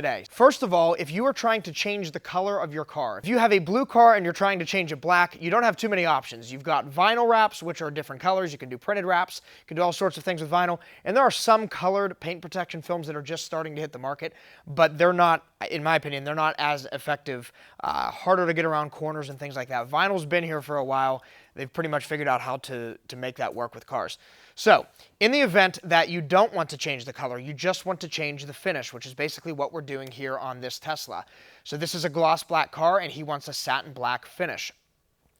today. First of all, if you are trying to change the color of your car, if you have a blue car and you're trying to change it black, you don't have too many options. You've got vinyl wraps, which are different colors. You can do printed wraps. You can do all sorts of things with vinyl. And there are some colored paint protection films that are just starting to hit the market, but they're not, in my opinion, they're not as effective, harder to get around corners and things like that. Vinyl's been here for a while. They've pretty much figured out how to make that work with cars. So, in the event that you don't want to change the color, you just want to change the finish, which is basically what we're doing here on this Tesla. So this is a gloss black car, and he wants a satin black finish.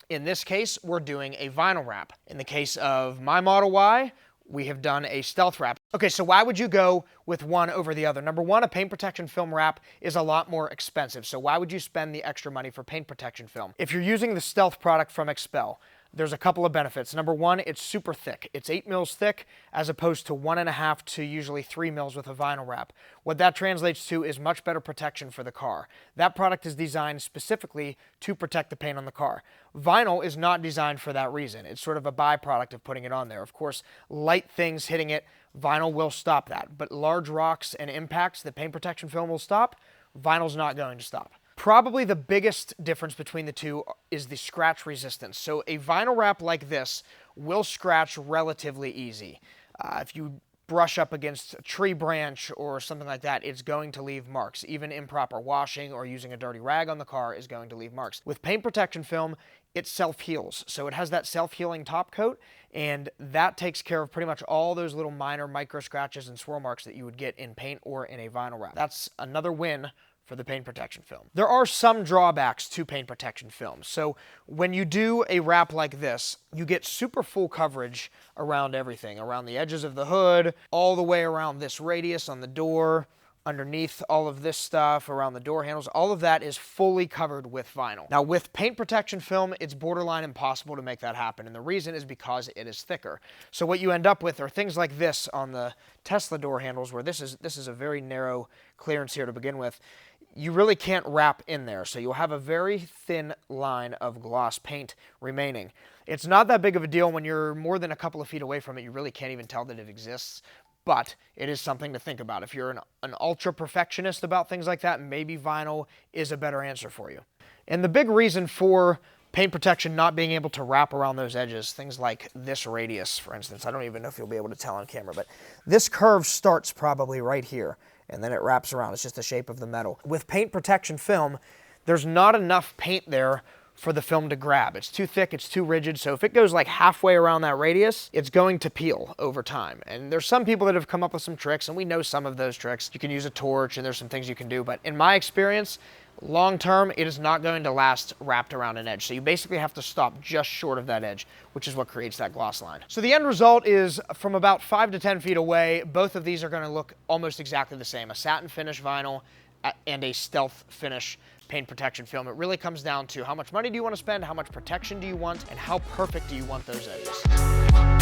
In this case, we're doing a vinyl wrap. In the case of my Model Y, we have done a stealth wrap. Okay, so why would you go with one over the other? Number one, a paint protection film wrap is a lot more expensive. So why would you spend the extra money for paint protection film? If you're using the stealth product from XPEL, there's a couple of benefits. Number one, it's super thick. It's 8 mils thick as opposed to 1.5 to usually 3 mils with a vinyl wrap. What that translates to is much better protection for the car. That product is designed specifically to protect the paint on the car. Vinyl is not designed for that reason. It's sort of a byproduct of putting it on there. Of course, light things hitting it, vinyl will stop that. But large rocks and impacts, the paint protection film will stop. Vinyl's not going to stop. Probably the biggest difference between the two is the scratch resistance. So a vinyl wrap like this will scratch relatively easy. If you brush up against a tree branch or something like that, it's going to leave marks. Even improper washing or using a dirty rag on the car is going to leave marks. With paint protection film, it self-heals. So it has that self-healing top coat, and that takes care of pretty much all those little minor micro scratches and swirl marks that you would get in paint or in a vinyl wrap. That's another win for the paint protection film. There are some drawbacks to paint protection film. So when you do a wrap like this, you get super full coverage around everything, around the edges of the hood, all the way around this radius on the door, underneath all of this stuff, around the door handles, all of that is fully covered with vinyl. Now with paint protection film, it's borderline impossible to make that happen, and the reason is because it is thicker. So what you end up with are things like this on the Tesla door handles, where this is a very narrow clearance here to begin with. You really can't wrap in there, so you'll have a very thin line of gloss paint remaining. It's not that big of a deal when you're more than a couple of feet away from it. You really can't even tell that it exists, but it is something to think about. If you're an ultra perfectionist about things like that, maybe vinyl is a better answer for you. And the big reason for paint protection not being able to wrap around those edges, things like this radius, for instance, I don't even know if you'll be able to tell on camera, but this curve starts probably right here, and then it wraps around. It's just the shape of the metal. With paint protection film, there's not enough paint there for the film to grab. It's too thick, it's too rigid, so if it goes like halfway around that radius, it's going to peel over time. And there's some people that have come up with some tricks, and we know some of those tricks. You can use a torch, and there's some things you can do, but in my experience, long term, it is not going to last wrapped around an edge. So you basically have to stop just short of that edge, which is what creates that gloss line. So the end result is from about 5 to 10 feet away, both of these are going to look almost exactly the same. A satin finish vinyl and a stealth finish paint protection film. It really comes down to how much money do you want to spend, how much protection do you want, and how perfect do you want those edges.